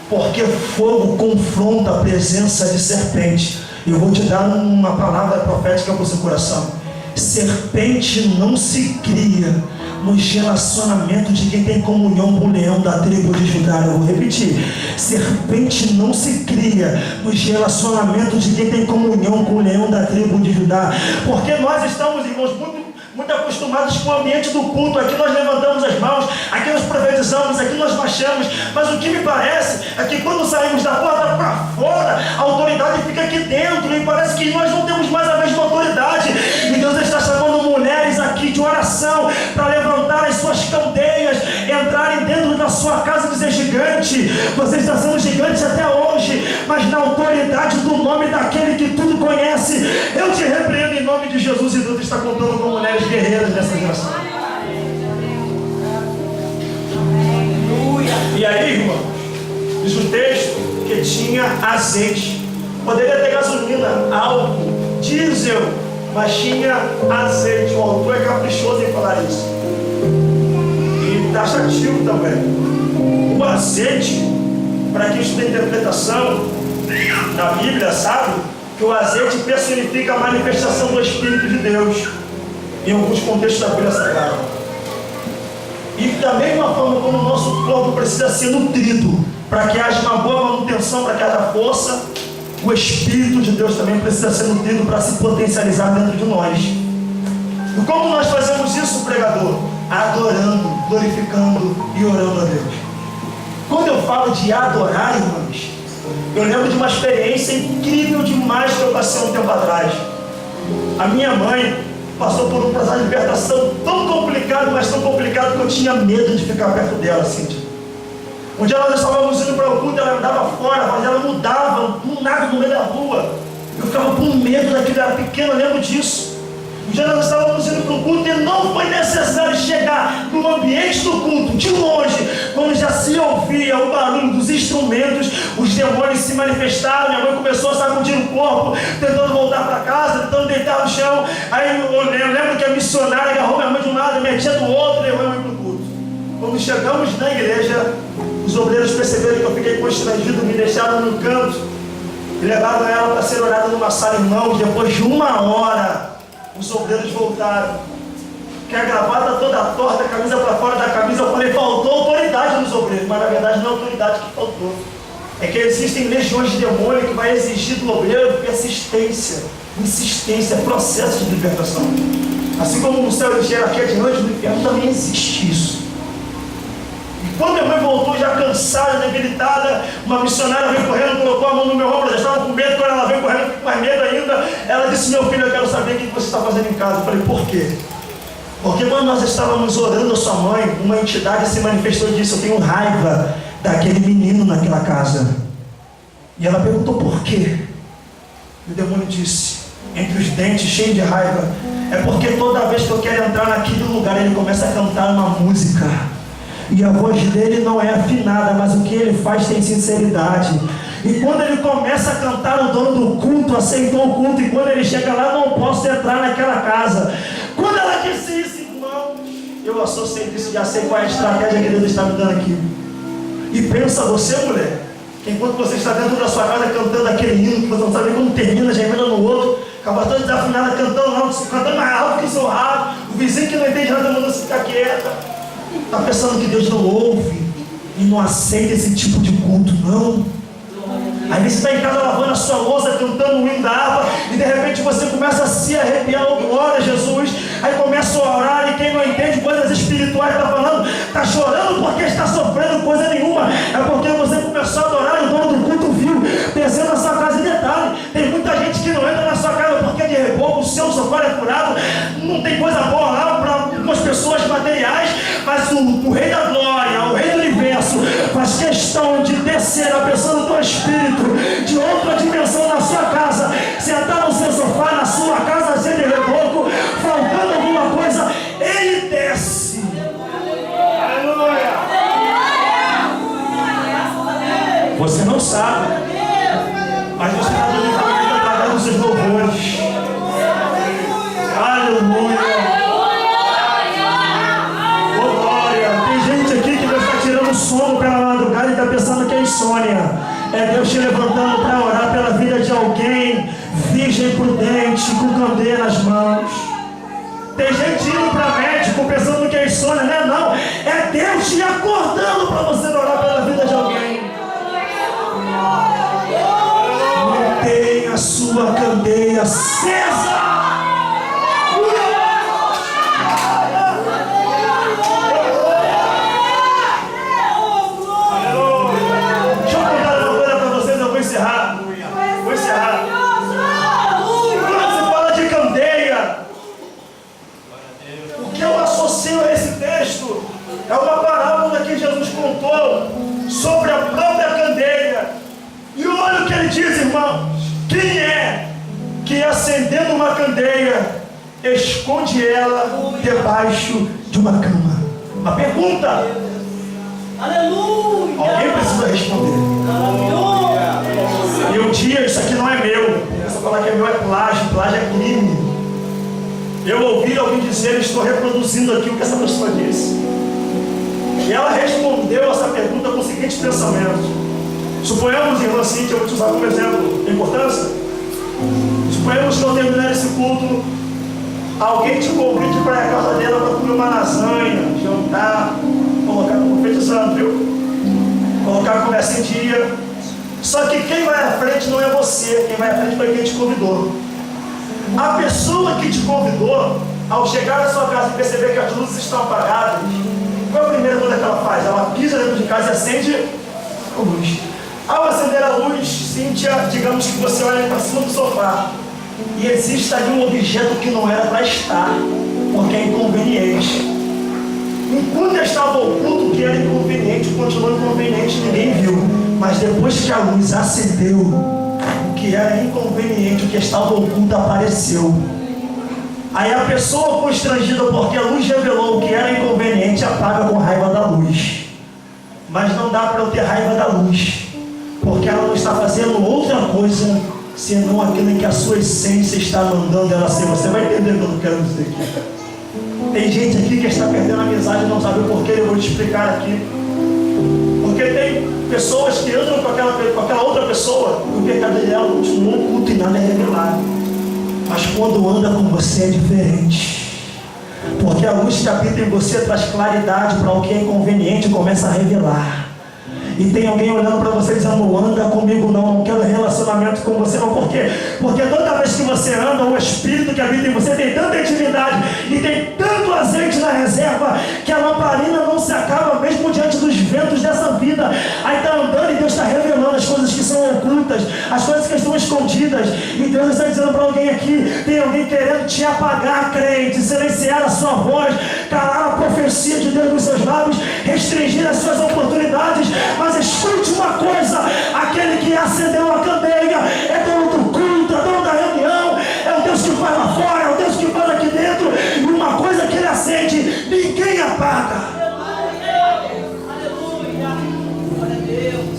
Porque fogo confronta a presença de serpente. Eu vou te dar uma palavra profética para o seu coração. Serpente não se cria nos relacionamentos de quem tem comunhão com o leão da tribo de Judá. Eu vou repetir. Serpente não se cria nos relacionamentos de quem tem comunhão com o leão da tribo de Judá. Porque nós estamos, irmãos, muito acostumados com o ambiente do culto. Aqui nós levantamos as mãos, aqui nós profetizamos, aqui nós marchamos. Mas o que me parece é que quando saímos da porta para fora, a autoridade fica aqui dentro. E parece que nós não temos mais a mesma autoridade. E Deus está chamando mulheres aqui de oração para levantar as suas candeias, entrarem dentro da sua casa e dizer: gigante, você está sendo gigante até hoje, mas na autoridade do nome daquele que tudo conhece, eu te repreendo em nome de Jesus. E Deus está contando com mulheres guerreiras nessa geração. E aí, irmão, diz o texto que tinha azeite. Poderia ter gasolina, álcool, diesel, mas tinha azeite. O autor é caprichoso em falar isso. E taxativo também. O azeite, para quem estuda interpretação, na Bíblia, sabe que o azeite personifica a manifestação do Espírito de Deus em alguns contextos da Bíblia Sagrada. E da mesma forma como o nosso corpo precisa ser nutrido para que haja uma boa manutenção, para que haja força, o Espírito de Deus também precisa ser nutrido para se potencializar dentro de nós. E como nós fazemos isso, pregador? Adorando, glorificando e orando a Deus. Quando eu falo de adorar, irmãos, eu lembro de uma experiência incrível demais que eu passei um tempo atrás. A minha mãe passou por um processo de libertação tão complicado, mas tão complicado que eu tinha medo de ficar perto dela, Cíntia. Um dia nós estávamos indo para o culto, ela andava fora, mas ela mudava, do nada, no meio da rua. Eu ficava com medo daquilo, era pequeno, eu lembro disso. Um dia nós estávamos indo para o culto e não foi necessário chegar no ambiente do culto, de longe, quando já se ouvia o barulho dos instrumentos, os demônios se manifestaram, minha mãe começou a sacudir o corpo, tentando voltar para casa, tentando deitar no chão. Aí eu lembro que a missionária agarrou minha mãe de um lado, minha tia do outro, e levou minha mãe para o culto. Quando chegamos na igreja, os obreiros perceberam que eu fiquei constrangido, me deixaram no canto e levaram ela para ser orada numa sala em mãos. Depois de 1 hora, os obreiros voltaram, que a gravata toda torta, a camisa para fora da camisa. Eu falei, faltou autoridade nos obreiros, mas na verdade não é autoridade que faltou, é que existem legiões de demônio que vai exigir do obreiro persistência, insistência, processo de libertação. Assim como no céu de hierarquia diante do inferno também existe isso. Quando minha mãe voltou já cansada, debilitada, uma missionária veio correndo, colocou a mão no meu ombro, eu já estava com medo. Quando ela veio correndo, fiquei com mais medo ainda. Ela disse, meu filho, eu quero saber o que você está fazendo em casa. Eu falei, por quê? Porque quando nós estávamos orando a sua mãe, uma entidade se manifestou e disse, eu tenho raiva daquele menino naquela casa. E ela perguntou, por quê? E o demônio disse, entre os dentes, cheio de raiva, é porque toda vez que eu quero entrar naquele lugar, ele começa a cantar uma música. E a voz dele não é afinada, mas o que ele faz tem sinceridade. E quando ele começa a cantar, o dono do culto aceitou o culto. E quando ele chega lá, não posso entrar naquela casa. Quando ela disse isso, irmão, eu associei isso, já sei qual é a estratégia que Deus está me dando aqui. E pensa você, mulher, que enquanto você está dentro da sua casa cantando aquele hino, que você não sabe como termina, já emenda no outro, acaba toda desafinada, cantando mais alto que o seu rabo, o vizinho que não entende nada manda você ficar quieta. Está pensando que Deus não ouve e não aceita esse tipo de culto, não. Aí você está em casa lavando a sua louça, cantando o hino da harpa, e de repente você começa a se arrepiar, oh, glória a Jesus. Aí começa a orar, e quem não entende coisas espirituais está falando, está chorando porque está sofrendo coisa nenhuma. É porque você começou a adorar e o dono do culto viu, descendo na sua casa. Em detalhe, tem muita gente que não entra na sua casa porque de reboco o seu sofá é furado, não tem coisa boa lá para algumas pessoas materiais, mas o Rei da Glória, o Rei do Universo, faz questão de descer a pessoa do teu espírito de outra dimensão na sua casa, sentar no seu sofá, na sua casa cheia de reboco, faltando alguma coisa, ele desce. Aleluia! Você não sabe, mas você está dando através dos seus louvores. Aleluia! Oh, glória! Tem gente aqui que Deus está tirando sono pela madrugada e está pensando que é insônia. É Deus te levantando para orar pela vida de alguém, virgem prudente, com candeia nas mãos. Tem gente indo para médico pensando que é insônia, não é não. É Deus te acordando para você orar pela vida de alguém. Mantenha a sua candeia acesa. Vou encerrar. Quando se fala de candeia, o que eu associo a esse texto é uma parábola que Jesus contou sobre a própria candeia. E olha o que ele diz, irmãos. Quem é que, acendendo uma candeia, esconde ela debaixo de uma cama? Uma pergunta. Aleluia! Alguém precisa responder. E um dia, isso aqui não é meu. Essa falar que é meu é plágio é crime. Eu ouvi alguém dizer, eu estou reproduzindo aqui o que essa pessoa disse. E ela respondeu essa pergunta com o seguinte pensamento: Suponhamos, irmã Cíntia, eu vou te usar como exemplo de importância. Suponhamos que ao terminar esse culto, alguém te convide para a casa dela para comer uma lasanha, jantar, colocar como profetizando, viu? Colocar a conversa em dia. Só que quem vai à frente não é você, quem vai à frente foi quem te convidou. A pessoa que te convidou, ao chegar na sua casa e perceber que as luzes estão apagadas, qual é a primeira coisa que ela faz? Ela pisa dentro de casa e acende a luz. Ao acender a luz, Cíntia, digamos que você olha para cima do sofá e existe ali um objeto que não era para estar, porque é inconveniente. Enquanto estava oculto, o que era inconveniente continuou inconveniente, ninguém viu. Mas depois que a luz acendeu, o que era inconveniente, o que estava oculto apareceu. Aí a pessoa constrangida porque a luz revelou o que era inconveniente apaga com raiva da luz. Mas não dá para eu ter raiva da luz, porque ela não está fazendo outra coisa senão aquilo que a sua essência está mandando ela ser. Você vai entender o que eu quero dizer aqui. Tem gente aqui que está perdendo a amizade e não sabe o porquê. Eu vou te explicar aqui. Porque tem pessoas que andam com aquela outra pessoa e o pecado dela continua oculto e nada é revelado. Mas quando anda com você é diferente, porque a luz que habita em você traz claridade para o que é inconveniente e começa a revelar. E tem alguém olhando para você dizendo: não anda comigo não quero relacionamento com você não. Por quê? Porque toda vez que você anda, o Espírito que habita em você tem tanta intimidade e tem tanto azeite na reserva que a lamparina não se acaba mesmo diante dos ventos dessa vida. Aí está andando e Deus está revelando as coisas que são ocultas, as coisas que estão escondidas. E Deus está dizendo para alguém aqui: tem alguém querendo te apagar, crente, silenciar a sua voz, calar a profecia de Deus nos seus lábios, restringir as suas oportunidades. Mas escute uma coisa: aquele que acendeu a candeia é dono do culto, é dono da reunião, é o Deus que faz lá fora, é o Deus que faz aqui dentro. E uma coisa que ele acende, ninguém apaga. Aleluia! Glória a Deus!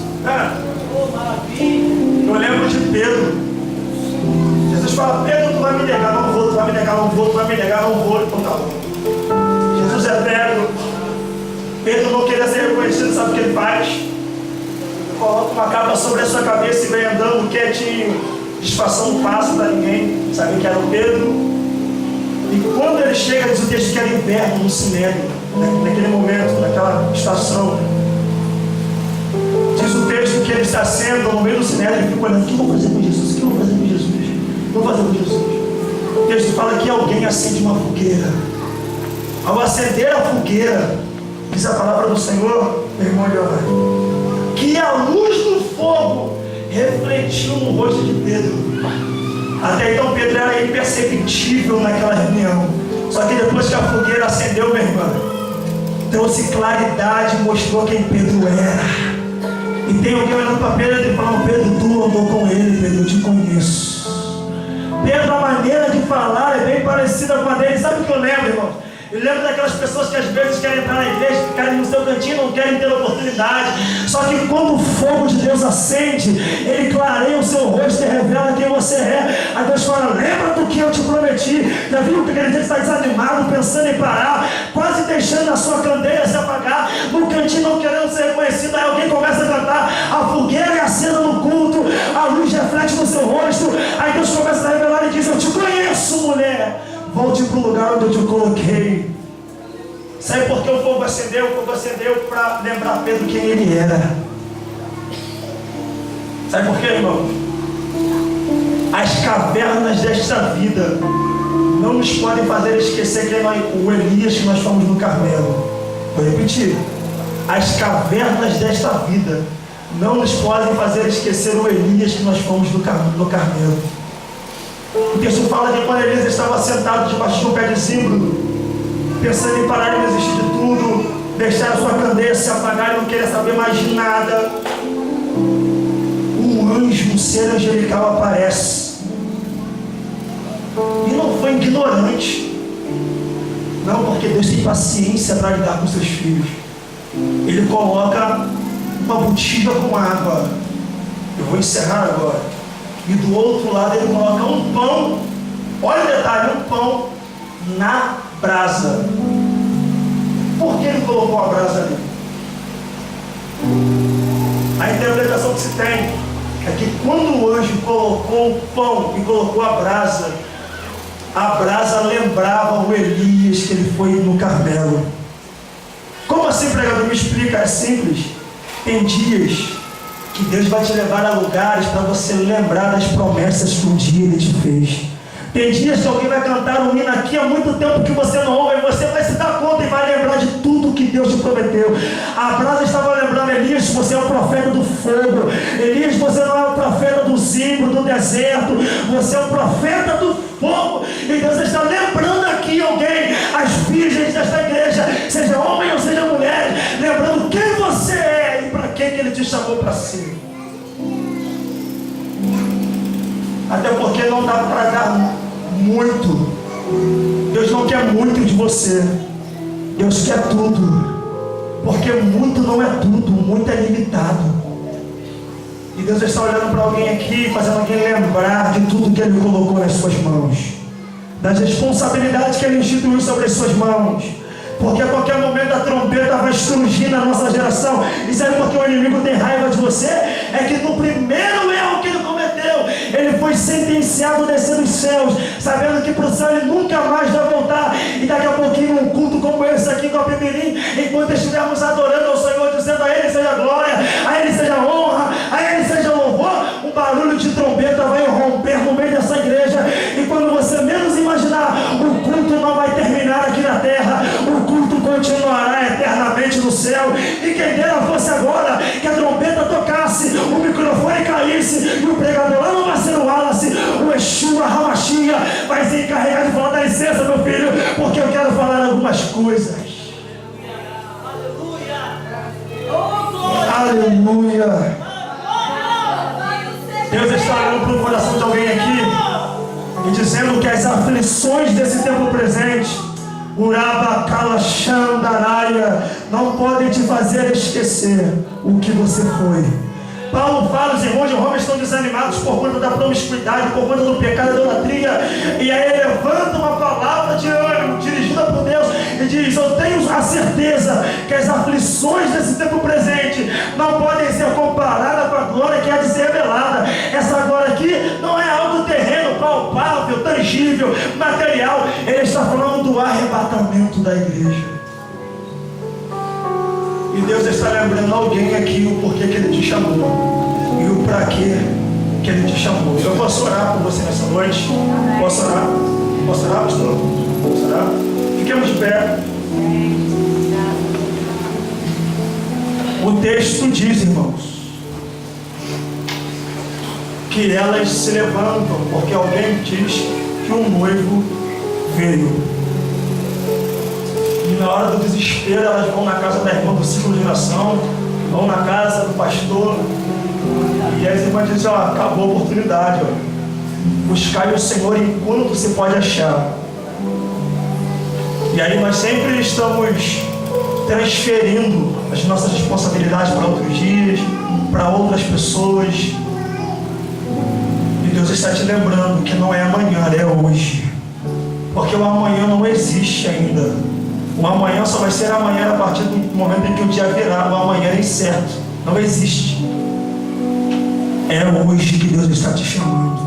Oh, maravilha! Eu lembro de Pedro. Jesus fala: Pedro, tu vai me negar, não vou, tu vai me negar, não vou, tu vai me negar, não vou. Então tá bom. Jesus é Pedro. Pedro não queria ser reconhecido, sabe o que ele faz? Coloca uma capa sobre a sua cabeça e vem andando quietinho, disfarçando passo para ninguém. Sabe que era o Pedro? E quando ele chega, diz o texto que era inverno no Sinédrio, naquele momento, naquela estação. Diz o texto que ele se assenta no meio do Sinédrio e fica olhando: o que eu vou fazer com Jesus? O que eu vou fazer com Jesus? O que eu vou fazer com Jesus? O texto fala que alguém acende uma fogueira. Ao acender a fogueira, diz a palavra do Senhor, meu irmão Leonardo, que a luz do fogo refletiu no rosto de Pedro. Até então Pedro era imperceptível naquela reunião. Só que depois que a fogueira acendeu, meu irmão, trouxe claridade e mostrou quem Pedro era. E tem alguém olhando para Pedro e falando: Pedro, tu andou com ele, Pedro, eu te conheço. Pedro, a maneira de falar é bem parecida com a dele. Sabe o que eu lembro, irmão? Eu lembro daquelas pessoas que às vezes querem entrar na igreja, ficarem no seu cantinho, não querem ter oportunidade. Só que quando o fogo de Deus acende, ele clareia o seu rosto e revela quem você é. Aí Deus fala: lembra do que eu te prometi. Já viu que aquele dia está desanimado, pensando em parar, quase deixando a sua candeia se apagar, no cantinho não querendo ser reconhecido. Aí alguém começa a cantar, a fogueira é acesa no culto, a luz reflete no seu rosto. Aí Deus começa a revelar e diz: eu te conheço, mulher. Volte para o lugar onde eu te coloquei. Sabe por que o fogo acendeu? O fogo acendeu para lembrar Pedro quem ele era. Sabe por quê, irmão? As cavernas desta vida não nos podem fazer esquecer quem o Elias que nós fomos no Carmelo. Vou repetir: as cavernas desta vida não nos podem fazer esquecer o Elias que nós fomos no Carmelo. O texto fala que quando Elias estava sentado debaixo de um pé de zimbro, pensando em parar de desistir de tudo, deixar a sua candeia se apagar e não querer saber mais de nada, um anjo, um ser angelical aparece. E não foi ignorante, não, porque Deus tem paciência para lidar com seus filhos. Ele coloca uma botija com água. Eu vou encerrar agora. E do outro lado ele coloca um pão. Olha o detalhe: um pão na brasa. Por que ele colocou a brasa ali? A interpretação que se tem é que quando o anjo colocou o pão e colocou a brasa lembrava o Elias que ele foi no Carmelo. Como assim, pregador? Me explica. É simples. Tem dias que Deus vai te levar a lugares para você lembrar das promessas que um dia Ele te fez. Tem dias que alguém vai cantar um hino aqui há muito tempo que você não ouve, e você vai se dar conta e vai lembrar de tudo que Deus te prometeu. A brasa estava lembrando: Elias, você é o profeta do fogo. Elias, você não é o profeta do zimbro, do deserto. Você é o profeta do fogo. E Deus está lembrando aqui alguém, as virgens desta igreja, seja homem ou seja mulher, lembrando quem você é e para que Ele te chamou para si. Até porque não dá para dar muito. Deus não quer muito de você. Deus quer tudo. Porque muito não é tudo, muito é limitado. E Deus está olhando para alguém aqui, fazendo alguém lembrar de tudo que Ele colocou nas suas mãos, das responsabilidades que Ele instituiu sobre as suas mãos. Porque a qualquer momento a trombeta vai estrugir na nossa geração. E sabe por que o inimigo tem raiva de você? É que no primeiro erro que ele cometeu, ele foi sentenciado a descer dos céus, sabendo que para o céu ele nunca mais vai voltar. E daqui a pouquinho, um culto como esse aqui com a Pimirim, enquanto estivermos adorando ao Senhor, dizendo: a Ele seja glória, a Ele seja honra, a Ele seja louvor, um barulho de trombeta vai romper no meio dessa igreja. E quando você menos imaginar, o culto não vai terminar aqui na terra. O culto continuará eternamente no céu. E quem dera fosse agora que a trombeta tocasse, o microfone caísse e o pregador lá no Marcelo Wallace, o Exu, a Ramachia, vai se encarregar de falar: dá licença, meu filho, porque eu quero falar algumas coisas. Aleluia. Deus está olhando para o coração de alguém aqui e dizendo que as aflições desse tempo presente, Uraba Kalachandaraia, não podem te fazer esquecer o que você foi. Paulo fala: os irmãos de Roma estão desanimados por conta da promiscuidade, por conta do pecado da idolatria. E aí ele levanta uma palavra de ânimo, dirigida por Deus, e diz: eu tenho a certeza que as aflições desse tempo presente não podem ser comparadas com a glória que há de ser revelada. Essa glória aqui não é algo terreno, palpável, tangível, material. Ele está falando do arrebatamento da igreja. E Deus está lembrando alguém aqui o porquê que Ele te chamou e o para quê que Ele te chamou. Eu posso orar por você nessa noite? Posso orar? Posso orar, pastor? Posso orar? Fiquemos de pé. O texto diz, irmãos, que elas se levantam porque alguém diz que um noivo veio. E na hora do desespero, elas vão na casa da irmã do ciclo de geração, vão na casa do pastor, e as irmãs dizem: ó, acabou a oportunidade, ó. Buscai o Senhor enquanto se pode achar. E aí nós sempre estamos transferindo as nossas responsabilidades para outros dias, para outras pessoas. E Deus está te lembrando que não é amanhã, é hoje. Porque o amanhã não existe ainda. O amanhã só vai ser amanhã a partir do momento em que o dia virá. O amanhã é incerto, não existe. É hoje que Deus está te chamando.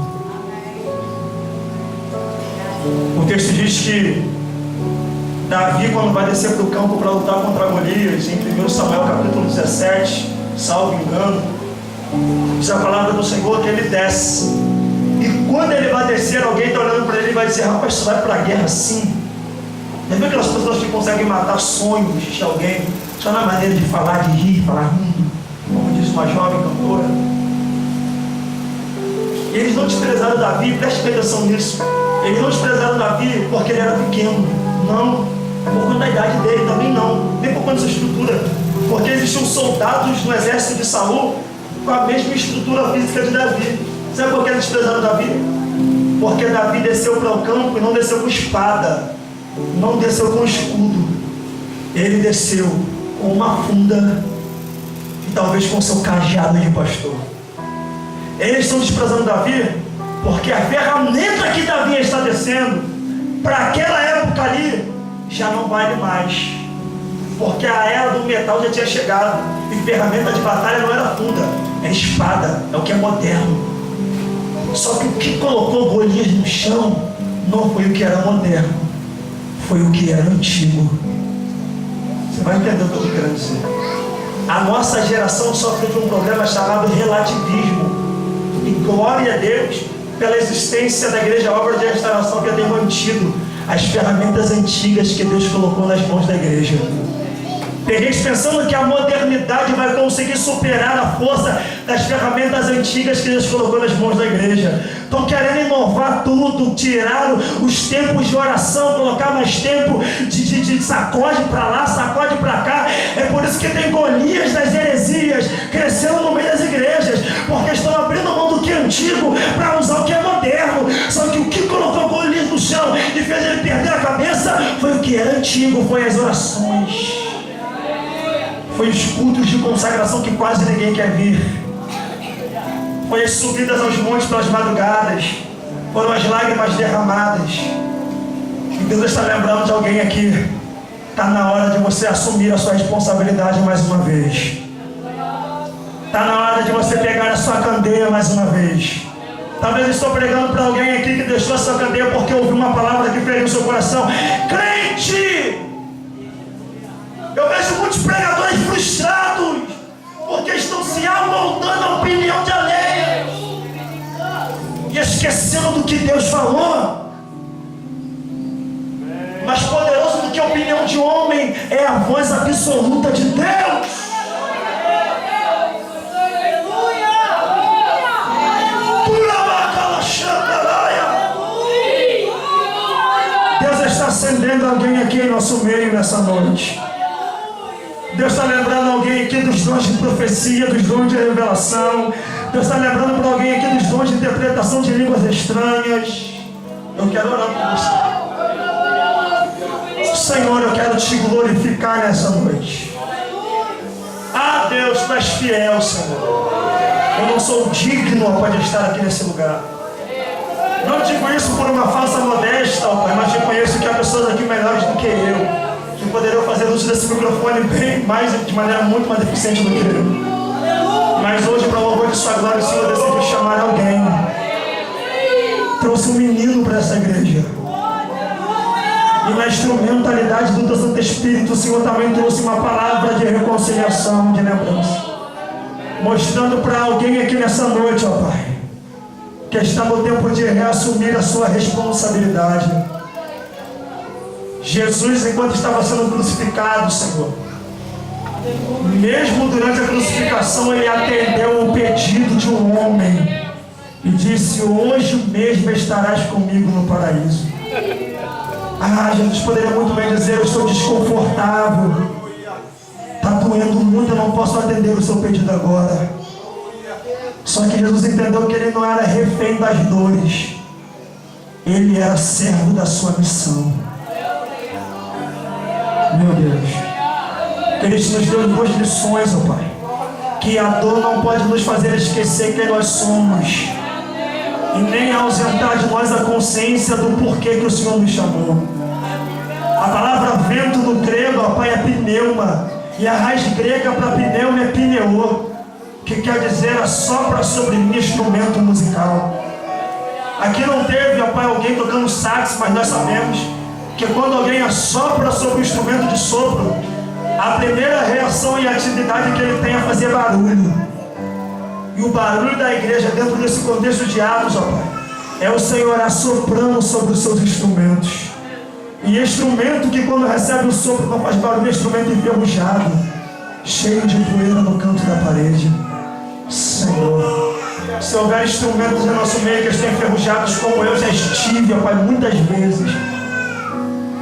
O texto diz que Davi, quando vai descer para o campo para lutar contra Golias, em 1 Samuel capítulo 17, salvo engano, diz a palavra do Senhor que ele desce. E quando ele vai descer, alguém está olhando para ele e vai dizer: rapaz, você vai para a guerra assim? Já viu aquelas pessoas que conseguem matar sonhos de alguém só na maneira de falar, de rir, falar rindo, como diz uma jovem cantora? E eles não desprezaram Davi, preste atenção nisso. Eles não desprezaram Davi porque ele era pequeno, não, por conta da idade dele, também não, nem por conta da sua estrutura, porque existiam soldados no exército de Saul com a mesma estrutura física de Davi. Sabe por que eles desprezaram Davi? Porque Davi desceu para o campo e não desceu com espada, não desceu com escudo, ele desceu com uma funda e talvez com seu cajado de pastor. Eles estão desprezando Davi porque a ferramenta que Davi está descendo para aquela época ali já não vale mais. porque a era do metal já tinha chegado, e ferramenta de batalha não era funda, é espada, é o que é moderno. Só que o que colocou Golias no chão não foi o que era moderno, foi o que era antigo. Você vai entender o que eu estou querendo dizer. A nossa geração sofre de um problema chamado relativismo. E glória a Deus pela existência da Igreja Obra de Restauração, que tem mantido as ferramentas antigas que Deus colocou nas mãos da igreja. Tem gente pensando que a modernidade vai conseguir superar a força das ferramentas antigas que Deus colocou nas mãos da igreja. Estão querendo inovar tudo, tirar os tempos de oração, colocar mais tempo de sacode para lá, sacode para cá. É por isso que tem Golias das heresias crescendo no meio das igrejas, porque estão abrindo mão do que é antigo para usar o que é moderno. Só que o que colocou Golias no chão e fez ele perder a cabeça foi o que era antigo, foi as orações. Foi os cultos de consagração que quase ninguém quer vir. Foi as subidas aos montes pelas madrugadas. Foram as lágrimas derramadas. E Deus está lembrando de alguém aqui. Está na hora de você assumir a sua responsabilidade mais uma vez. Está na hora de você pegar a sua candeia mais uma vez. Talvez eu estou pregando para alguém aqui que deixou a sua candeia porque ouviu uma palavra que feriu o seu coração. Crente! Eu vejo muitos pregadores frustrados, porque estão se amoldando à opinião de alheia e esquecendo do que Deus falou. Mais poderoso do que a opinião de homem é a voz absoluta de Deus. Deus está acendendo alguém aqui em nosso meio nessa noite. Deus está lembrando alguém aqui dos dons de profecia, dos dons de revelação. Deus está lembrando para alguém aqui dos dons de interpretação de línguas estranhas. Eu quero orar por você. Senhor, eu quero te glorificar nessa noite. Ah, Deus, tu és fiel, Senhor. Eu não sou digno, ó Pai, de estar aqui nesse lugar. Não digo isso por uma falsa modéstia, ó Pai, mas te conheço que há pessoas aqui melhores do que eu, que poderiam fazer uso desse microfone bem mais, de maneira muito mais eficiente do que eu. Mas hoje, para o louvor de sua glória, o Senhor decidiu chamar alguém. Trouxe um menino para essa igreja. E na instrumentalidade do teu Santo Espírito, o Senhor também trouxe uma palavra de reconciliação, de lembrança. Mostrando para alguém aqui nessa noite, ó Pai, que está no tempo de reassumir a sua responsabilidade. Jesus, enquanto estava sendo crucificado, Senhor, mesmo durante a crucificação, ele atendeu o pedido de um homem e disse: hoje mesmo estarás comigo no paraíso. Ah, Jesus poderia muito bem dizer: eu estou desconfortável, está doendo muito, eu não posso atender o seu pedido agora. Só que Jesus entendeu que ele não era refém das dores, ele era servo da sua missão. Meu Deus, Cristo nos deu duas lições, ó Pai, que a dor não pode nos fazer esquecer quem nós somos e nem ausentar de nós a consciência do porquê que o Senhor nos chamou. A palavra vento no grego, ó Pai, é pneuma, e a raiz grega para pneuma é pneô, que quer dizer assopra sobre mim instrumento musical. Aqui não teve, ó Pai, alguém tocando sax, mas nós sabemos que quando alguém assopra sobre o instrumento de sopro, a primeira reação e atividade que ele tem é fazer barulho. E o barulho da igreja dentro desse contexto de Atos, ó Pai, é o Senhor assoprando sobre os seus instrumentos. E instrumento que quando recebe o sopro não faz barulho, é instrumento enferrujado, cheio de poeira no canto da parede. Senhor, se houver instrumentos no nosso meio que estão enferrujados, como eu já estive, ó Pai, muitas vezes,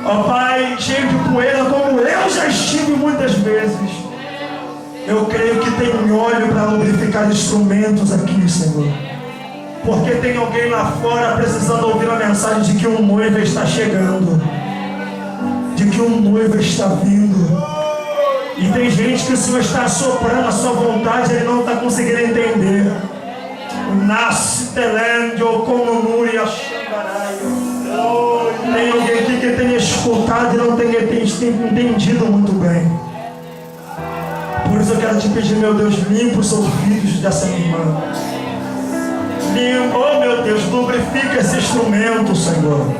ó Pai, cheio de poeira, como eu já estive muitas vezes, eu creio que tem óleo para lubrificar instrumentos aqui, Senhor, porque tem alguém lá fora precisando ouvir a mensagem de que um noivo está chegando, de que um noivo está vindo. E tem gente que o Senhor está soprando a sua vontade, ele não está conseguindo entender. Nasce telendo como Núria Xangaraia. Tem alguém que que tenha escutado e não tenha entendido muito bem. Por isso eu quero te pedir, meu Deus, limpa os ouvidos dessa minha irmã. Limpa, oh meu Deus, lubrifica esse instrumento, Senhor.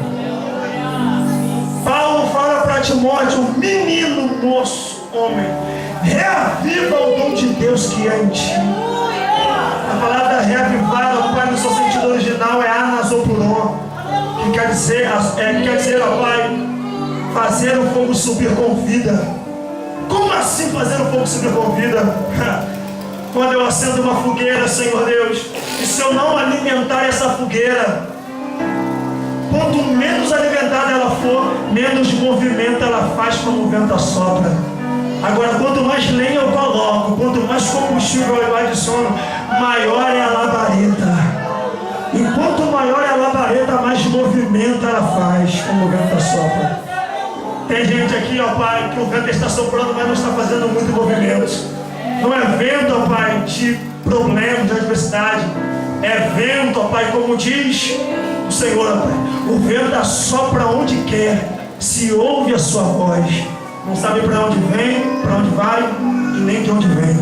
Paulo fala para Timóteo, menino, moço, homem, reaviva o dom de Deus que é em ti. A palavra reavivar, Pai, no seu sentido original é anasopuron, que quer dizer, ó Pai, fazer o fogo subir com vida. Como assim fazer o fogo subir com vida? Quando eu acendo uma fogueira, Senhor Deus, e se eu não alimentar essa fogueira, quanto menos alimentada ela for, menos movimento ela faz quando o vento assopra. Agora, quanto mais lenha eu coloco, quanto mais combustível eu adiciono, maior é a labareda. E quanto maior é a labareda, mais movimento ela faz quando o vento assopra. Tem gente aqui, ó Pai, que o vento está soprando, mas não está fazendo muito movimento. Não é vento, ó Pai, de problemas, de adversidade. É vento, ó Pai, como diz o Senhor, ó Pai. O vento assopra onde quer, se ouve a sua voz. Não sabe para onde vem, para onde vai e nem de onde vem.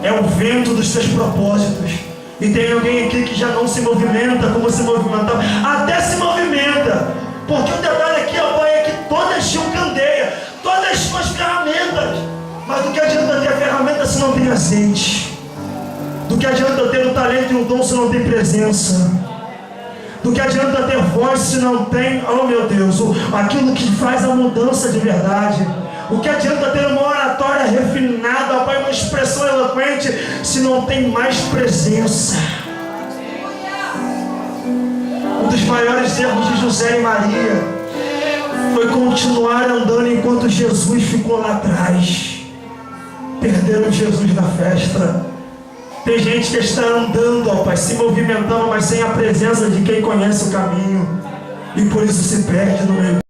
É o vento dos seus propósitos. E tem alguém aqui que já não se movimenta como se movimentava. Até se movimenta. Porque o detalhe aqui, ó Pai, é que todas tinham candeia, todas tinham as ferramentas. Mas do que adianta ter a ferramenta se não tem azeite? Do que adianta ter o talento e o dom se não tem presença? Do que adianta ter voz se não tem, oh meu Deus, aquilo que faz a mudança de verdade? O que adianta ter uma oratória refinada, ó Pai, uma expressão eloquente, se não tem mais presença? Um dos maiores erros de José e Maria foi continuar andando enquanto Jesus ficou lá atrás. Perderam Jesus na festa. Tem gente que está andando, ó Pai, se movimentando, mas sem a presença de quem conhece o caminho, e por isso se perde no meio.